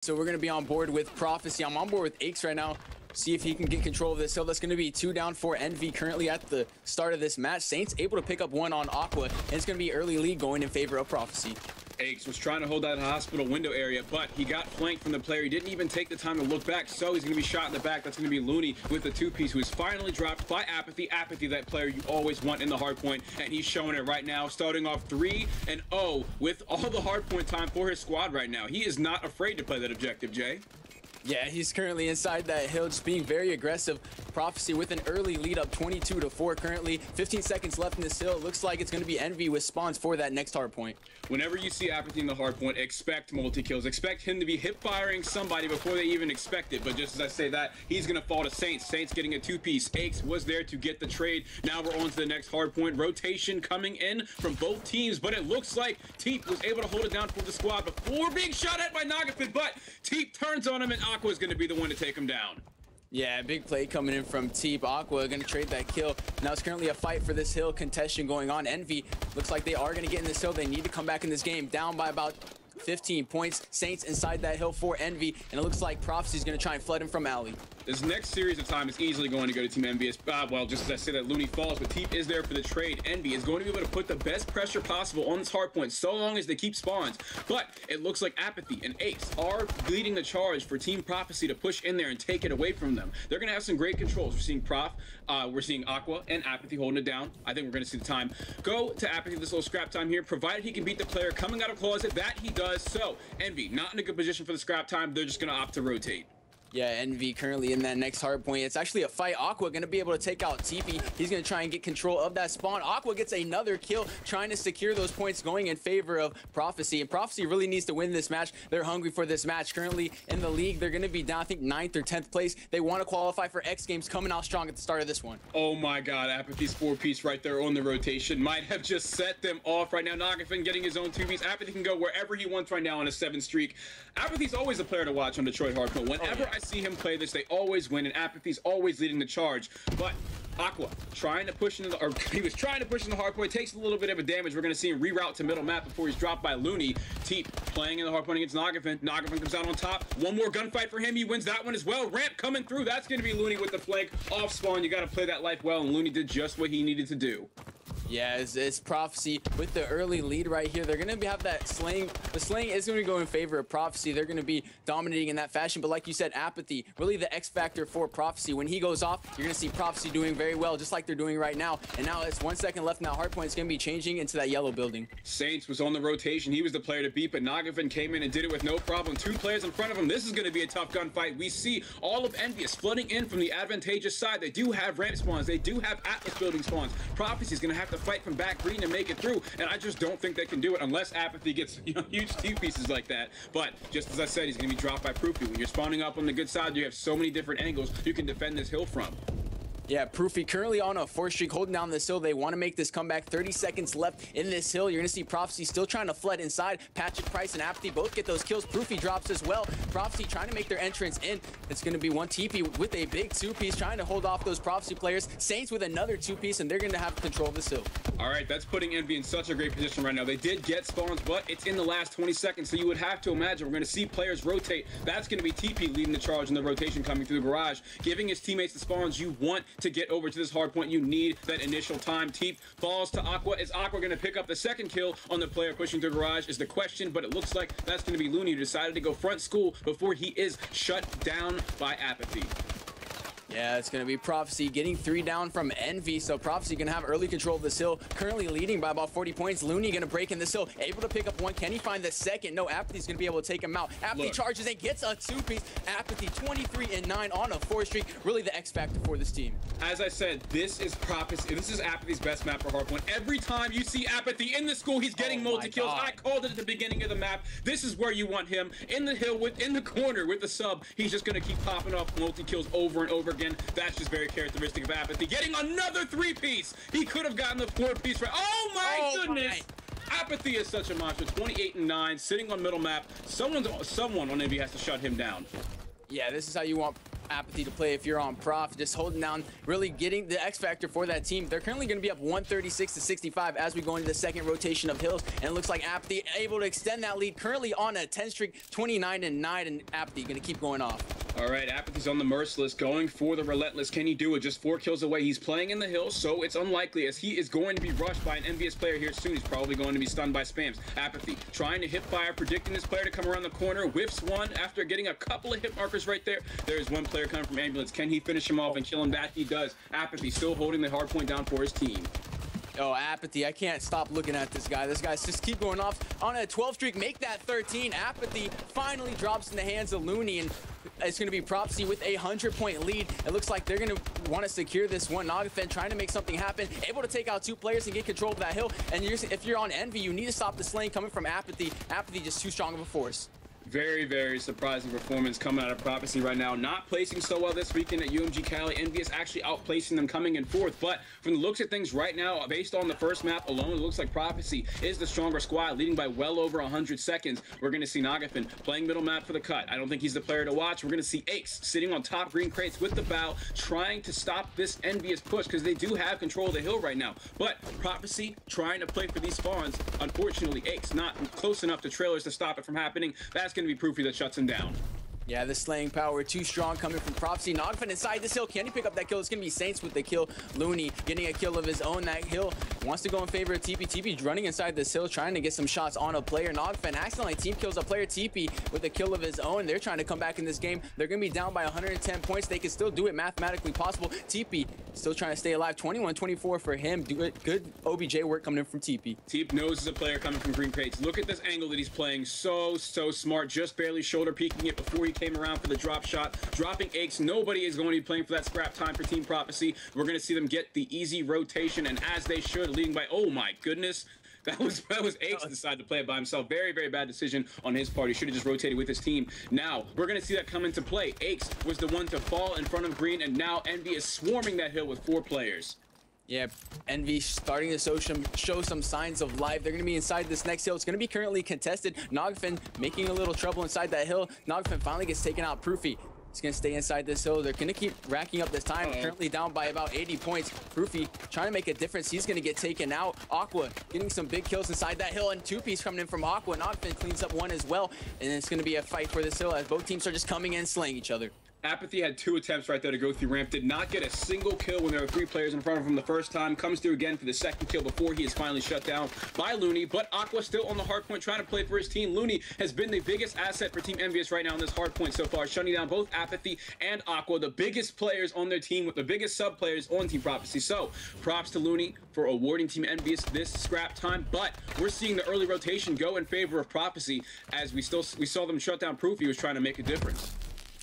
So we're going to be on board with Prophecy. I'm on board with Aches right now. See if he can get control of this. So that's going to be 2 down for EnVy currently at the start of this match. Saints able to pick up 1 on Aqua, and it's going to be early lead going in favor of Prophecy. Aches was trying to hold that hospital window area, but he got flanked from the player. He didn't even take the time to look back, so he's going to be shot in the back. That's going to be Looney with the 2-piece, who is finally dropped by Apathy. Apathy, that player you always want in the hardpoint, and he's showing it right now, starting off 3-0 with all the hardpoint time for his squad right now. He is not afraid to play that objective, Jay. Yeah, he's currently inside that hill, just being very aggressive. Prophecy with an early lead up 22-4 currently. 15 seconds left in this hill. It looks like it's going to be EnVy with spawns for that next hard point. Whenever you see Apathy in the hard point, expect multi-kills. Expect him to be hip-firing somebody before they even expect it. But just as I say that, he's going to fall to Saints. Saints getting a 2-piece. Aches was there to get the trade. Now we're on to the next hard point. Rotation coming in from both teams, but it looks like Teep was able to hold it down for the squad before being shot at by Nagafin, but Teep turns on him, and Aqua is going to be the one to take him down. Yeah, big play coming in from Teep. Aqua going to trade that kill. Now it's currently a fight for this hill contention going on. EnVy looks like they are going to get in this hill. They need to come back in this game, down by about 15 points. Saints inside that hill for EnVy, and it looks like Prophecy is going to try and flood him from alley. This next series of time is easily going to go to Team EnVy. Well, just as I say that, Looney falls, but Teep is there for the trade. EnVy is going to be able to put the best pressure possible on this hard point so long as they keep spawns. But it looks like Apathy and Ace are leading the charge for Team Prophecy to push in there and take it away from them. They're going to have some great controls. We're seeing we're seeing Aqua and Apathy holding it down. I think we're going to see the time go to Apathy this little scrap time here, provided he can beat the player coming out of closet. That he does. So EnVy not in a good position for the scrap time. They're just going to opt to rotate. Yeah, EnVy currently in that next hard point. It's actually a fight. Aqua going to be able to take out TP. He's going to try and get control of that spawn. Aqua gets another kill, trying to secure those points going in favor of Prophecy. And Prophecy really needs to win this match. They're hungry for this match. Currently in the league, they're going to be down, I think, 9th or 10th place. They want to qualify for X Games, coming out strong at the start of this one. Oh my God, Apathy's 4-piece right there on the rotation might have just set them off right now. Nagafin getting his own 2-piece. Apathy can go wherever he wants right now on a 7 streak. Apathy's always a player to watch on Detroit Hardcore. Whenever I see him play this, they always win, and Apathy's always leading the charge. But Aqua trying to push into the, or he was trying to push in the hard point, takes a little bit of a damage. We're going to see him reroute to middle map before he's dropped by Looney. Teep playing in the hard point against Nagafin. Nagafin comes out on top. One more gunfight for him. He wins that one as well. Ramp coming through. That's going to be Looney with the flank off spawn. You got to play that life well, and Looney did just what he needed to do. Yeah, it's Prophecy with the early lead right here. They're going to have that slaying. The slaying is going to go in favor of Prophecy. They're going to be dominating in that fashion. But like you said, Apathy, really the X factor for Prophecy. When he goes off, you're going to see Prophecy doing very well, just like they're doing right now. And now it's 1 second left in that hard point. It's going to be changing into that yellow building. Saints was on the rotation. He was the player to beat, but Nagafin came in and did it with no problem. 2 players in front of him. This is going to be a tough gunfight. We see all of EnVy flooding in from the advantageous side. They do have ramp spawns. They do have Atlas building spawns. Prophecy's going to have to fight from back green to make it through, and I just don't think they can do it unless Apathy gets, you know, huge T-pieces like that. But just as I said, he's going to be dropped by Proofy. When you're spawning up on the good side, you have so many different angles you can defend this hill from. Yeah, Proofy currently on a 4 streak, holding down this hill. They want to make this comeback. 30 seconds left in this hill. You're going to see Prophecy still trying to flood inside. Patrick Price and Apathy both get those kills. Proofy drops as well. Prophecy trying to make their entrance in. It's going to be one TP with a big 2-piece, trying to hold off those Prophecy players. Saints with another 2-piece, and they're going to have control of this hill. All right, that's putting EnVy in such a great position right now. They did get spawns, but it's in the last 20 seconds, so you would have to imagine we're going to see players rotate. That's going to be TP leading the charge in the rotation coming through the garage, giving his teammates the spawns. You want to get over to this hard point. You need that initial time. Teep falls to Aqua. Is Aqua going to pick up the second kill on the player pushing through the garage is the question, but it looks like that's going to be Looney, who decided to go front school before he is shut down by Apathy. Yeah, it's going to be Prophecy getting 3 down from EnVy. So Prophecy going to have early control of this hill, currently leading by about 40 points. Looney going to break in this hill, able to pick up 1. Can he find the second? No, Apathy's going to be able to take him out. Apathy charges and gets a 2-piece. Apathy 23-9 on a 4 streak. Really the X factor for this team. As I said, this is Prophecy. This is Apathy's best map for hardpoint. Every time you see Apathy in the school, he's getting multi-kills. I called it at the beginning of the map. This is where you want him, in the hill, in the corner with the sub. He's just going to keep popping off multi-kills over and over again. That's just very characteristic of Apathy. Getting another 3-piece. He could have gotten the 4-piece right. Oh my goodness! Apathy is such a monster. 28-9, sitting on middle map. Someone on EnVy has to shut him down. Yeah, this is how you want Apathy to play if you're on Prof. Just holding down, really getting the X factor for that team. They're currently going to be up 136 to 65 as we go into the second rotation of Hills. And it looks like Apathy able to extend that lead. Currently on a 10 streak, 29 and 9, and Apathy going to keep going off. All right, Apathy's on the Merciless, going for the Relentless. Can he do it? Just 4 kills away. He's playing in the Hills, so it's unlikely as he is going to be rushed by an envious player here soon. He's probably going to be stunned by spams. Apathy trying to hip fire, predicting this player to come around the corner. Whiffs one after getting a couple of hit markers right there. There's one player coming from Ambulance. Can he finish him off and kill him back? He does. Apathy still holding the hard point down for his team. Oh, Apathy, I can't stop looking at this guy. This guy's just keep going off on a 12 streak, make that 13. Apathy finally drops in the hands of Looney, and it's going to be Propsy with a 100-point lead. It looks like they're going to want to secure this one. Nagafen trying to make something happen, able to take out 2 players and get control of that hill. And if you're on EnVy, you need to stop the slaying coming from Apathy. Apathy just too strong of a force. Very, very surprising performance coming out of Prophecy right now. Not placing so well this weekend at UMG Cali. EnVy is actually outplacing them coming in 4th. But from the looks of things right now, based on the first map alone, it looks like Prophecy is the stronger squad, leading by well over 100 seconds. We're going to see Nagafen playing middle map for the cut. I don't think he's the player to watch. We're going to see Ace sitting on top green crates with the bow, trying to stop this envious push because they do have control of the hill right now. But Prophecy trying to play for these spawns. Unfortunately, Ace not close enough to trailers to stop it from happening. That's going to be Proofy that shuts him down. Yeah, the slaying power too strong coming from Propsy. Nagafen inside this hill. Can he pick up that kill? It's going to be Saints with the kill. Looney getting a kill of his own. That hill wants to go in favor of TP. TP's running inside this hill, trying to get some shots on a player. Nagafen accidentally team kills a player. TP with a kill of his own. They're trying to come back in this game. They're going to be down by 110 points. They can still do it mathematically possible. TP still trying to stay alive. 21-24 for him. Good OBJ work coming in from TP. TP knows is a player coming from green crates. Look at this angle that he's playing. So smart. Just barely shoulder peeking it before he came around for the drop shot, dropping Aches. Nobody is going to be playing for that scrap time for Team Prophecy. We're going to see them get the easy rotation, and as they should, leading by, oh my goodness, that was Aches decided to play it by himself. Very, very bad decision on his part. He should have just rotated with his team. Now, we're going to see that come into play. Aches was the one to fall in front of green, and now EnVy is swarming that hill with 4 players. Yeah, EnVy starting to show some signs of life. They're going to be inside this next hill. It's going to be currently contested. Nagafen making a little trouble inside that hill. Nagafen finally gets taken out. Proofy is going to stay inside this hill. They're going to keep racking up this time. Currently down by about 80 points. Proofy trying to make a difference. He's going to get taken out. Aqua getting some big kills inside that hill, and 2-piece coming in from Aqua. Nagafen cleans up 1 as well, and it's going to be a fight for this hill as both teams are just coming in slaying each other. Apathy had 2 attempts right there to go through ramp, did not get a single kill when there were 3 players in front of him the first time. Comes through again for the second kill before he is finally shut down by Looney, but Aqua still on the hard point trying to play for his team. Looney has been the biggest asset for Team EnVyUs right now on this hard point so far, shutting down both Apathy and Aqua, the biggest players on their team with the biggest sub players on Team Prophecy. So props to Looney for awarding Team EnVyUs this scrap time, but we're seeing the early rotation go in favor of Prophecy as we saw them shut down Proof. He was trying to make a difference.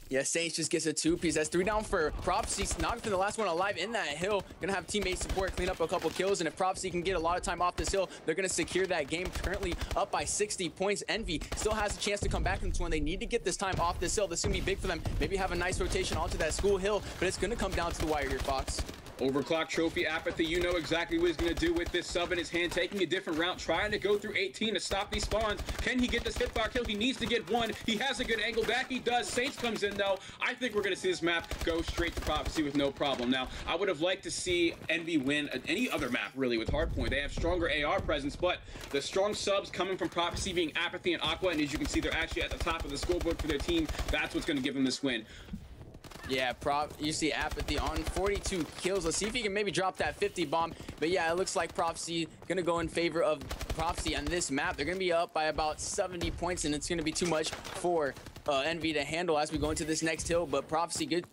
Yeah, Saints just gets a 2-piece. That's 3 down for Prophecy. Nagafen, the last one alive in that hill. Gonna have teammate support clean up a couple kills, and if Prophecy can get a lot of time off this hill, they're gonna secure that game. Currently up by 60 points. EnVy still has a chance to come back in this one. They need to get this time off this hill. This is gonna be big for them. Maybe have a nice rotation onto that school hill, but it's gonna come down to the wire here, Fox. Overclock trophy, Apathy, you know exactly what he's going to do with this sub in his hand, taking a different route, trying to go through 18 to stop these spawns. Can he get this hitfire kill? He needs to get 1. He has a good angle. Back he does. Saints comes in, though. I think we're going to see this map go straight to Prophecy with no problem. Now, I would have liked to see EnVy win any other map, really, with Hardpoint. They have stronger AR presence, but the strong subs coming from Prophecy being Apathy and Aqua, and as you can see, they're actually at the top of the scoreboard for their team. That's what's going to give them this win. Yeah, you see Apathy on 42 kills. Let's see if he can maybe drop that 50 bomb. But yeah, it looks like Prophecy going to go in favor of Prophecy on this map. They're going to be up by about 70 points, and it's going to be too much for EnVy to handle as we go into this next hill. But Prophecy, good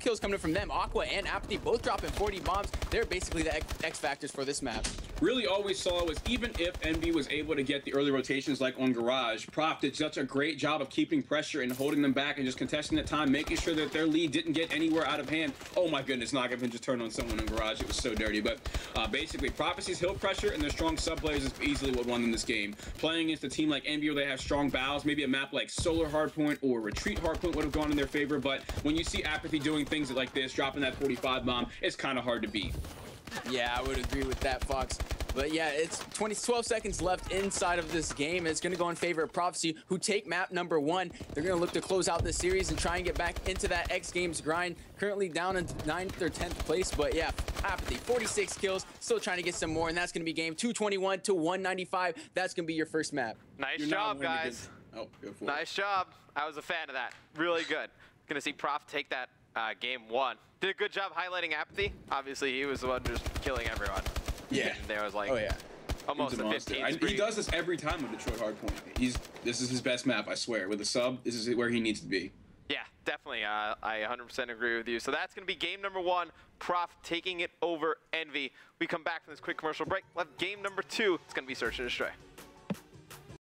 kills coming from them. Aqua and Apathy both dropping 40 bombs. They're basically the X factors for this map. Really all we saw was even if EnVy was able to get the early rotations like on Garage, Prof did such a great job of keeping pressure and holding them back and just contesting the time, making sure that their lead didn't get anywhere out of hand. Oh my goodness, Nagafen just turned on someone in Garage. It was so dirty. But basically, Prophecy's hill pressure and their strong sub players is easily what won them this game. Playing against a team like EnVy where they have strong bows, maybe a map like Solar Hardpoint or Retreat Hardpoint would have gone in their favor. But when you see Apathy doing things like this, dropping that 45 bomb, it's kind of hard to beat. Yeah, I would agree with that, Fox. But yeah, it's 12 seconds left inside of this game. It's going to go in favor of Prophecy, who take map number 1. They're going to look to close out this series and try and get back into that X Games grind. Currently down in 9th or 10th place, but yeah, Apathy, 46 kills, still trying to get some more, and that's going to be game 221 to 195. That's going to be your first map. Nice job, guys. Oh, go for it. Nice job. I was a fan of that. Really good. Going to see Prof take that game 1. Did a good job highlighting Apathy. Obviously, he was the one just killing everyone. Yeah. And there was like Oh, yeah. almost a 15 spree. He does this every time with Detroit Hardpoint. This is his best map, I swear. With a sub, this is where he needs to be. Yeah, definitely. I 100% agree with you. So that's going to be game number 1. Prof taking it over EnVy. We come back from this quick commercial break. We'll have game number 2. It's going to be Search and Destroy.